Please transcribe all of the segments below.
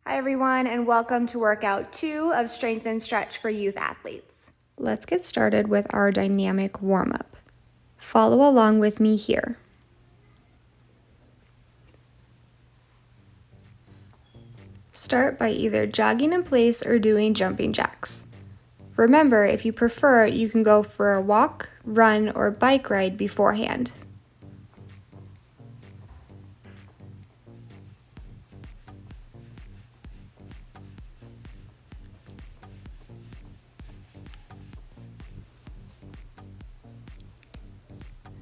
Hi everyone, and welcome to workout 2 of Strength and Stretch for Youth Athletes. Let's get started with our dynamic warm-up. Follow along with me here. Start by either jogging in place or doing jumping jacks. Remember, if you prefer, you can go for a walk, run, or bike ride beforehand.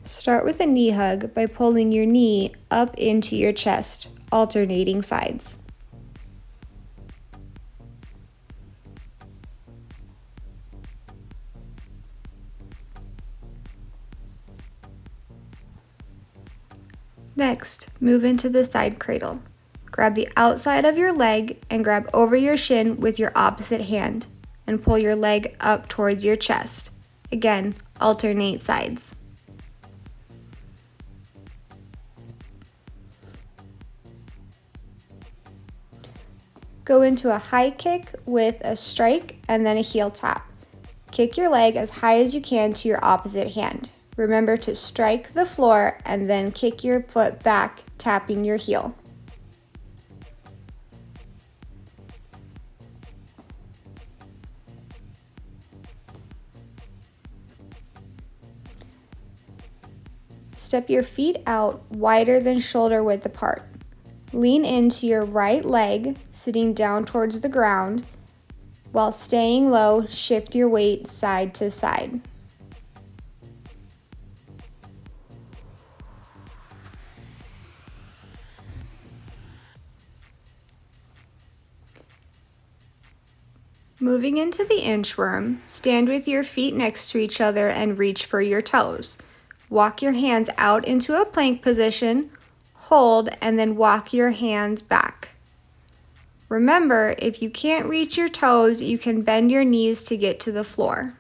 Start with a knee hug by pulling your knee up into your chest, alternating sides. Next, move into the side cradle. Grab the outside of your leg and grab over your shin with your opposite hand and pull your leg up towards your chest. Again, alternate sides. Go into a high kick with a strike and then a heel tap. Kick your leg as high as you can to your opposite hand. Remember to strike the floor and then kick your foot back, tapping your heel. Step your feet out wider than shoulder width apart. Lean into your right leg, sitting down towards the ground. While staying low, shift your weight side to side. Moving into the inchworm, stand with your feet next to each other and reach for your toes. Walk your hands out into a plank position, hold, and then walk your hands back. Remember, if you can't reach your toes, you can bend your knees to get to the floor.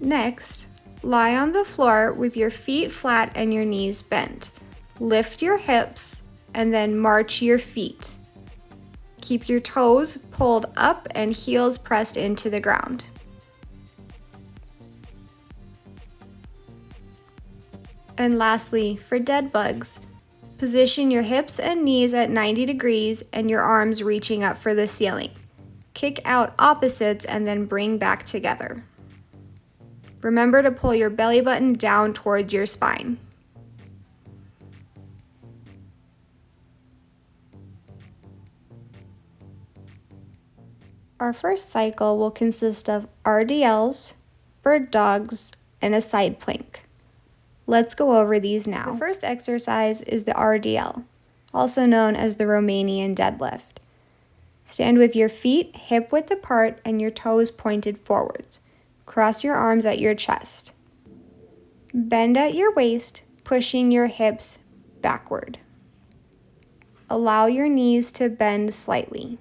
Next, lie on the floor with your feet flat and your knees bent. Lift your hips and then march your feet. Keep your toes pulled up and heels pressed into the ground. And lastly, for dead bugs, position your hips and knees at 90 degrees and your arms reaching up for the ceiling. Kick out opposites and then bring back together. Remember to pull your belly button down towards your spine. Our first cycle will consist of RDLs, bird dogs, and a side plank. Let's go over these now. The first exercise is the RDL, also known as the Romanian deadlift. Stand with your feet hip width apart and your toes pointed forwards. Cross your arms at your chest. Bend at your waist, pushing your hips backward. Allow your knees to bend slightly.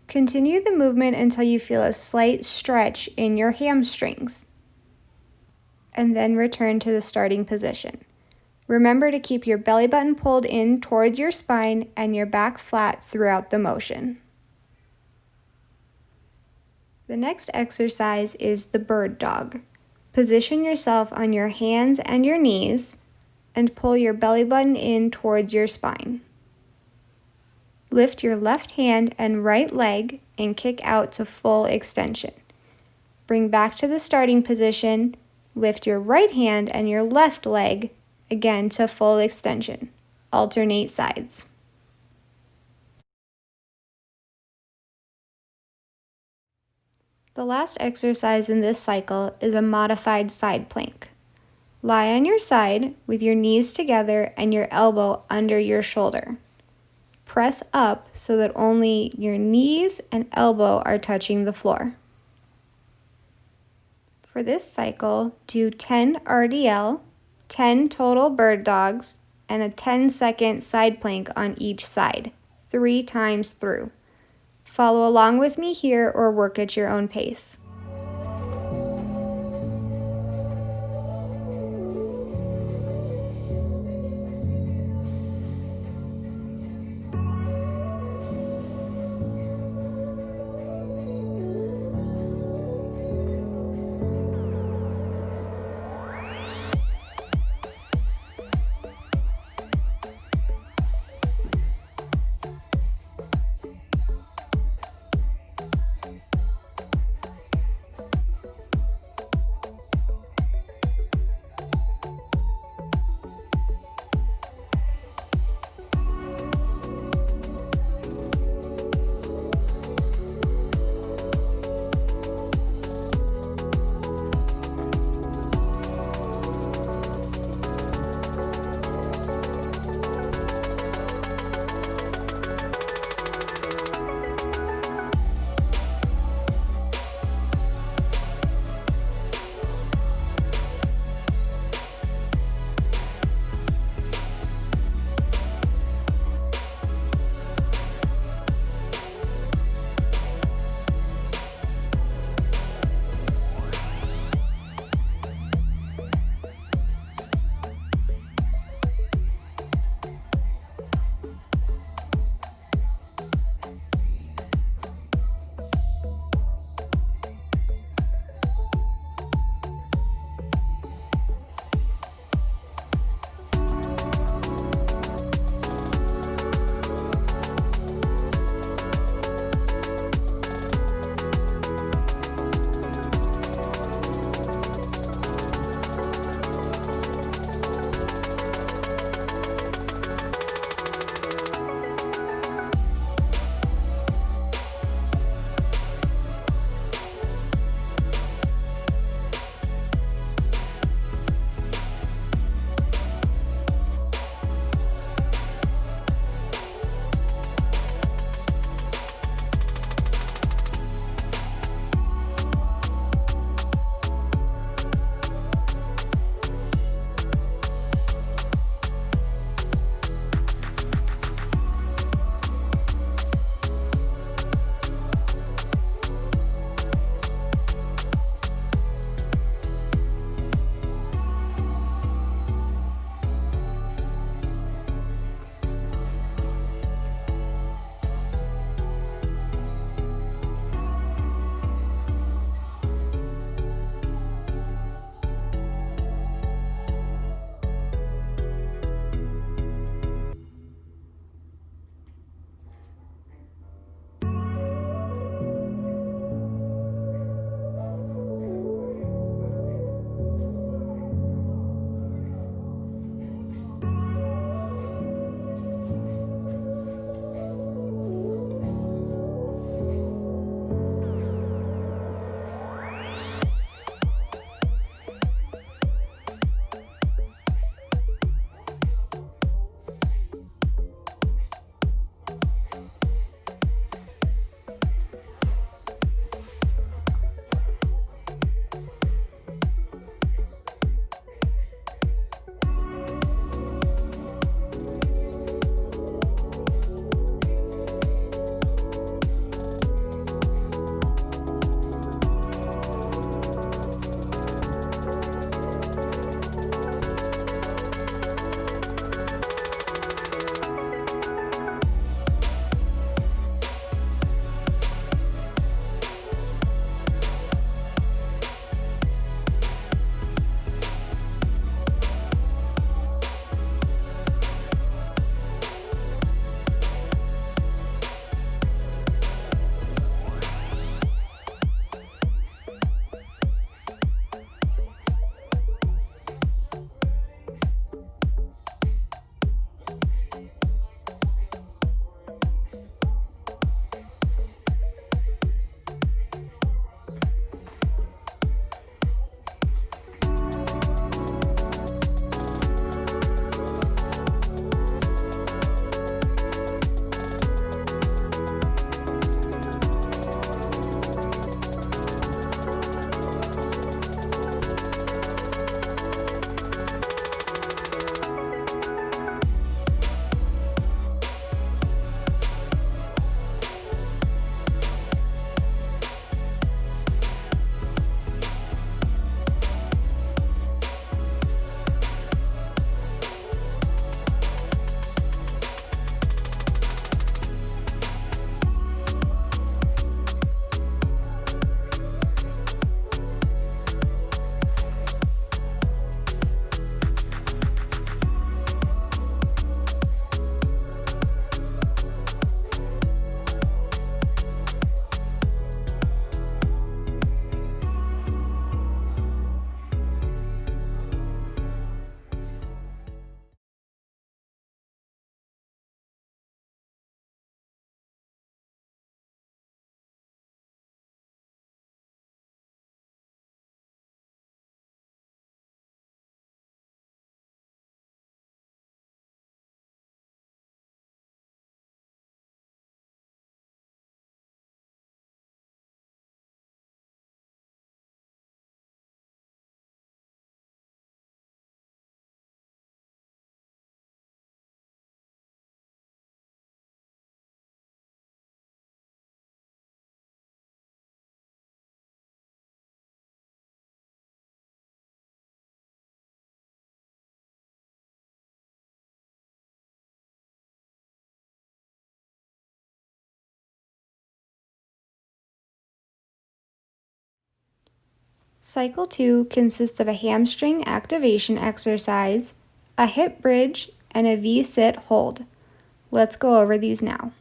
Continue the movement until you feel a slight stretch in your hamstrings, and then return to the starting position. Remember to keep your belly button pulled in towards your spine and your back flat throughout the motion. The next exercise is the bird dog. Position yourself on your hands and your knees and pull your belly button in towards your spine. Lift your left hand and right leg and kick out to full extension. Bring back to the starting position. Lift your right hand and your left leg again to full extension. Alternate sides. The last exercise in this cycle is a modified side plank. Lie on your side with your knees together and your elbow under your shoulder. Press up so that only your knees and elbow are touching the floor. For this cycle, do 10 RDL, 10 total bird dogs, and a 10-second side plank on each side, 3 times through. Follow along with me here or work at your own pace. Cycle 2 consists of a hamstring activation exercise, a hip bridge, and a V-sit hold. Let's go over these now.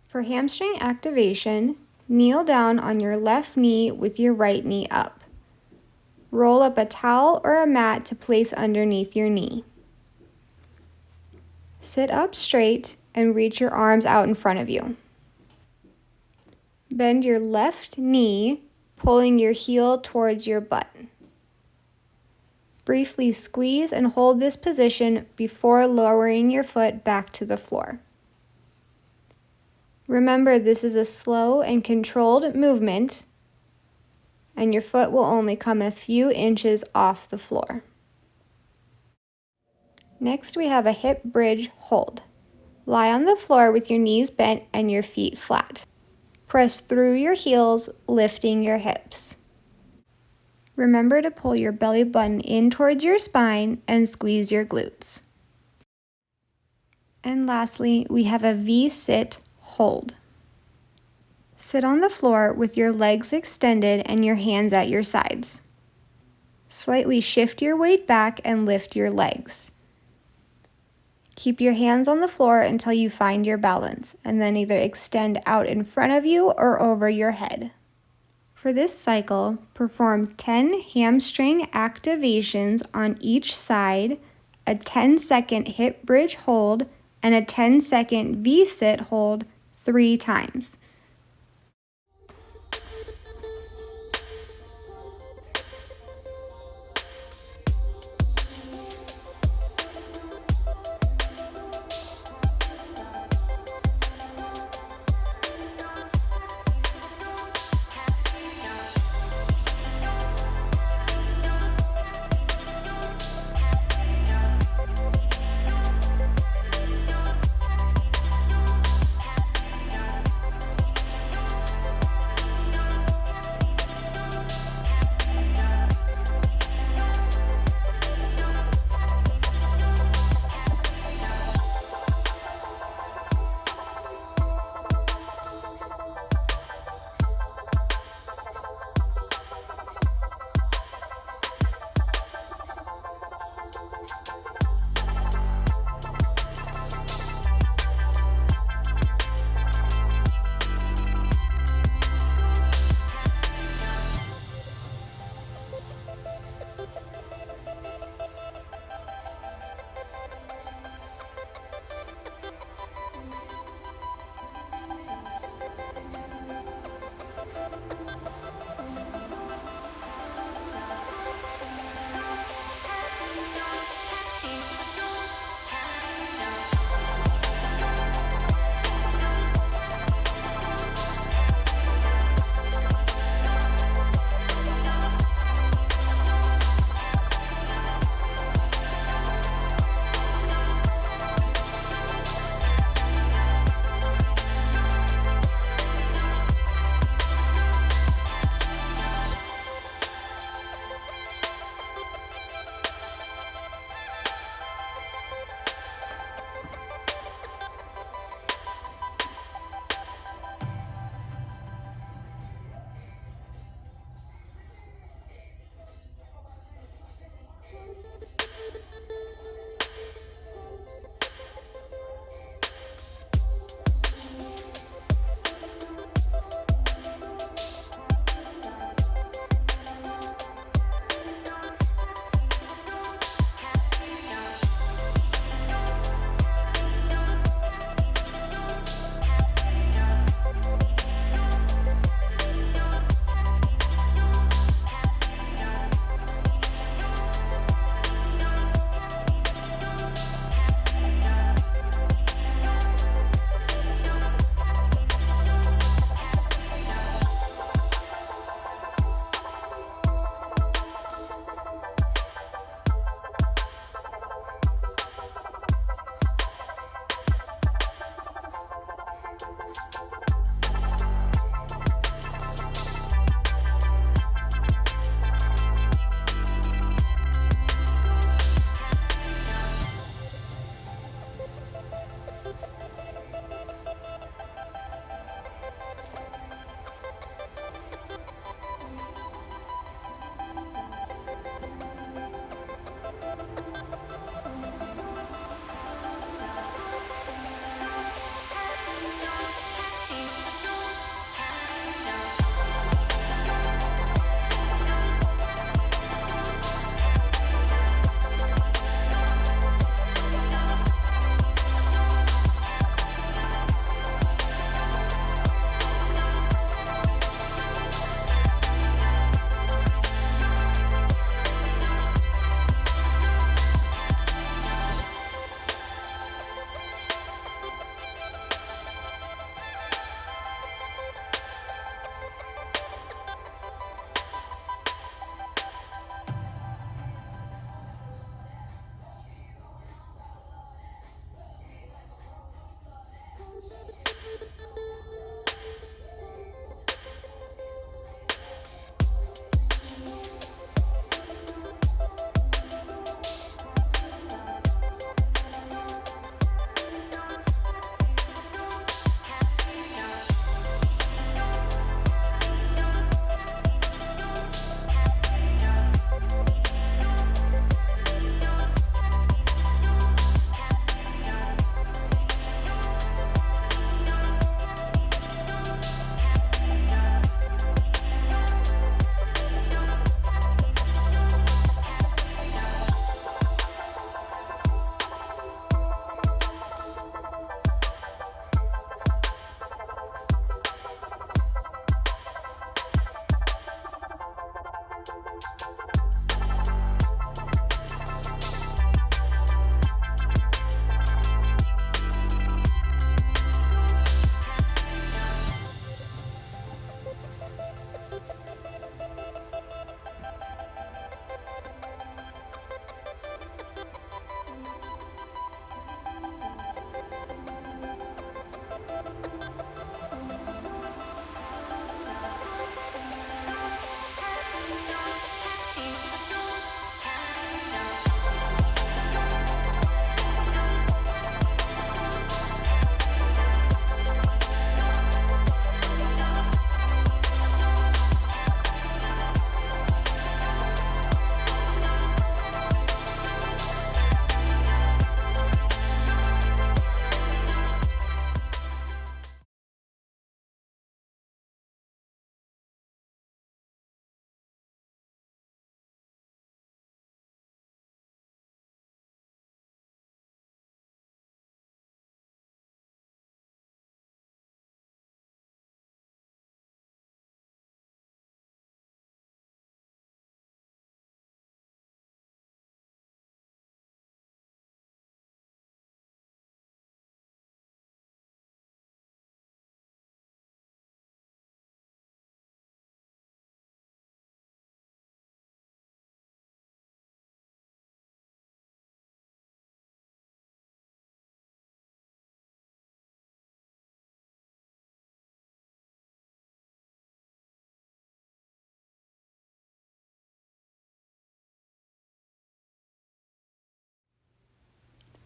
For hamstring activation, kneel down on your left knee with your right knee up. Roll up a towel or a mat to place underneath your knee. Sit up straight and reach your arms out in front of you. Bend your left knee, pulling your heel towards your butt. Briefly squeeze and hold this position before lowering your foot back to the floor. Remember, this is a slow and controlled movement, and your foot will only come a few inches off the floor. Next, we have a hip bridge hold. Lie on the floor with your knees bent and your feet flat. Press through your heels, lifting your hips. Remember to pull your belly button in towards your spine and squeeze your glutes. And lastly, we have a V-sit hold. Sit on the floor with your legs extended and your hands at your sides. Slightly shift your weight back and lift your legs. Keep your hands on the floor until you find your balance, and then either extend out in front of you or over your head. For this cycle, perform 10 hamstring activations on each side, a 10-second hip bridge hold, and a 10-second V-sit hold 3 times.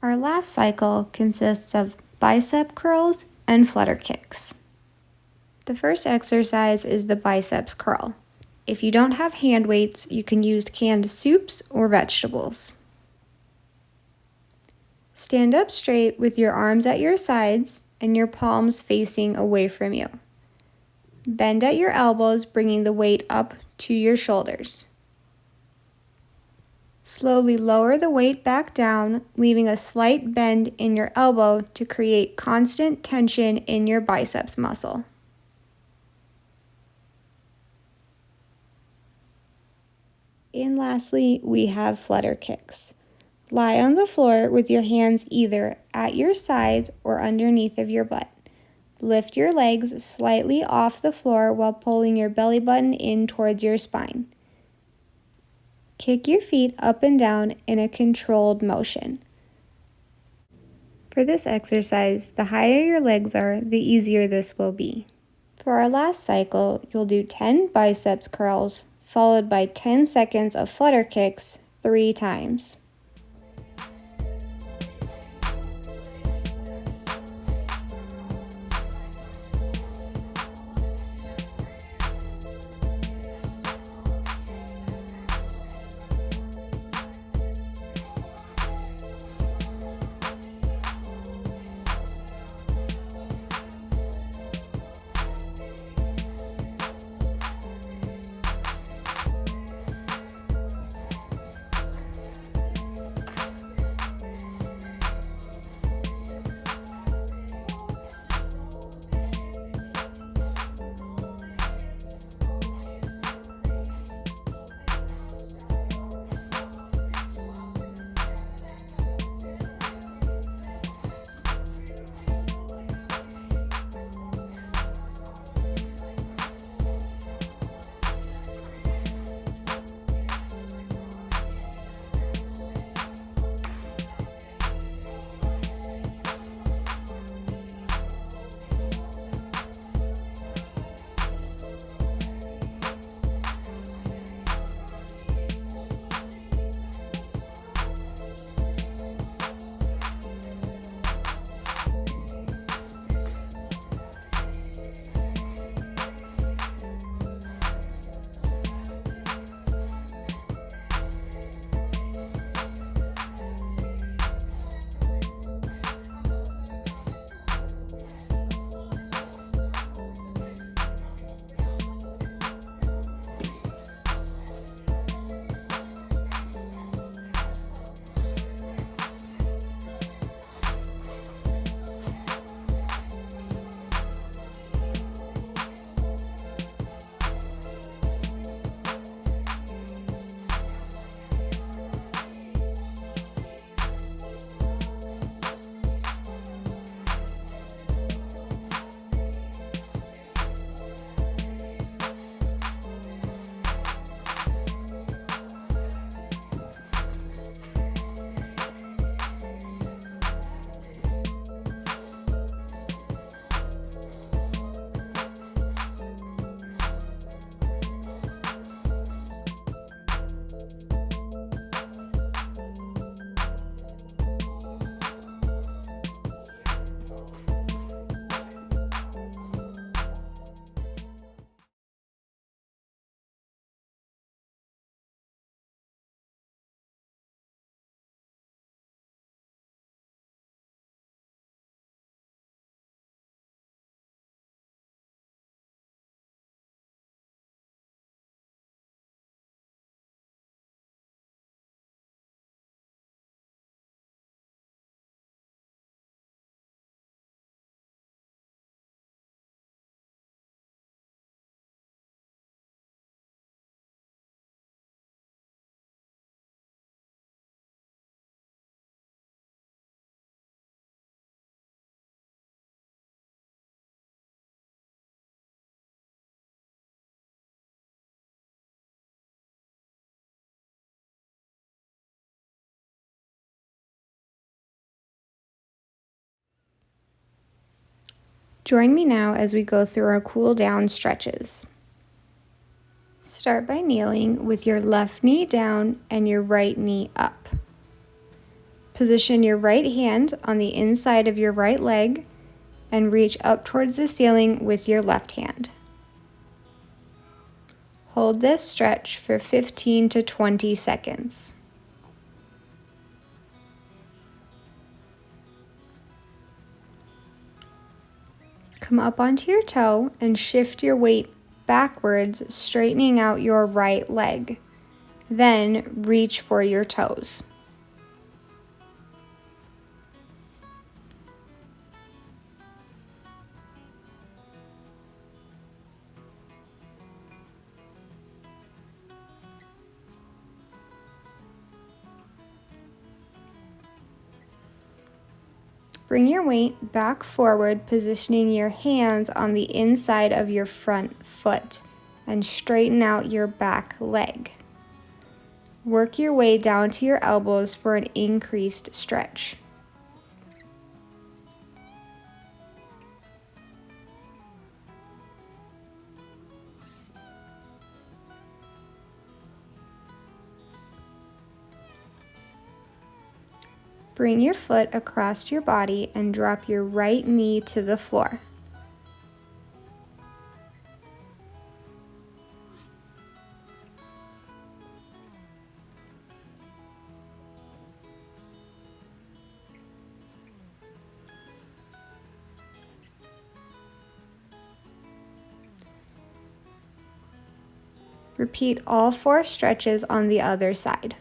Our last cycle consists of bicep curls and flutter kicks. The first exercise is the biceps curl. If you don't have hand weights, you can use canned soups or vegetables. Stand up straight with your arms at your sides and your palms facing away from you. Bend at your elbows, bringing the weight up to your shoulders. Slowly lower the weight back down, leaving a slight bend in your elbow to create constant tension in your biceps muscle. And lastly, we have flutter kicks. Lie on the floor with your hands either at your sides or underneath of your butt. Lift your legs slightly off the floor while pulling your belly button in towards your spine. Kick your feet up and down in a controlled motion. For this exercise, the higher your legs are, the easier this will be. For our last cycle, you'll do 10 biceps curls, followed by 10 seconds of flutter kicks 3 times. Join me now as we go through our cool down stretches. Start by kneeling with your left knee down and your right knee up. Position your right hand on the inside of your right leg and reach up towards the ceiling with your left hand. Hold this stretch for 15 to 20 seconds. Come up onto your toe and shift your weight backwards, straightening out your right leg. Then reach for your toes. Bring your weight back forward, positioning your hands on the inside of your front foot and straighten out your back leg. Work your way down to your elbows for an increased stretch. Bring your foot across your body and drop your right knee to the floor. Repeat all 4 stretches on the other side.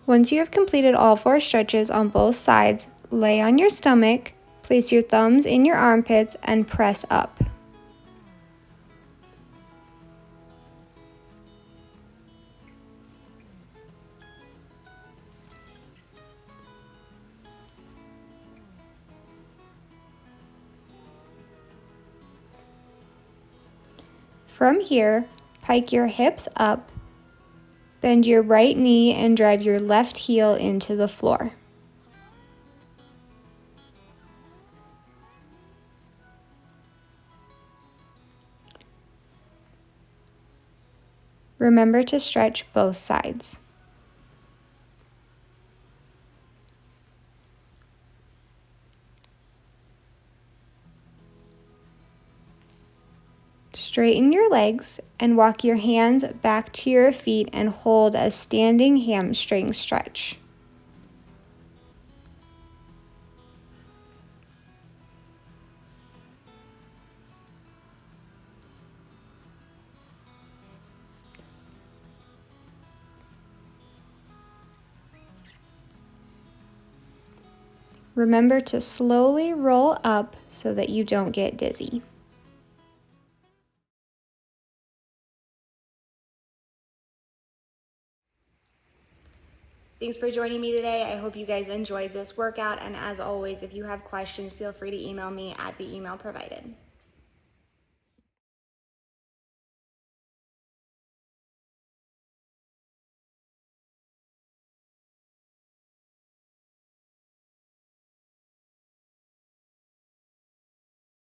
Once you have completed all 4 stretches on both sides, lay on your stomach, place your thumbs in your armpits, and press up. From here, pike your hips up, bend your right knee, and drive your left heel into the floor. Remember to stretch both sides. Straighten your legs and walk your hands back to your feet and hold a standing hamstring stretch. Remember to slowly roll up so that you don't get dizzy. Thanks for joining me today. I hope you guys enjoyed this workout. And as always, if you have questions, feel free to email me at the email provided.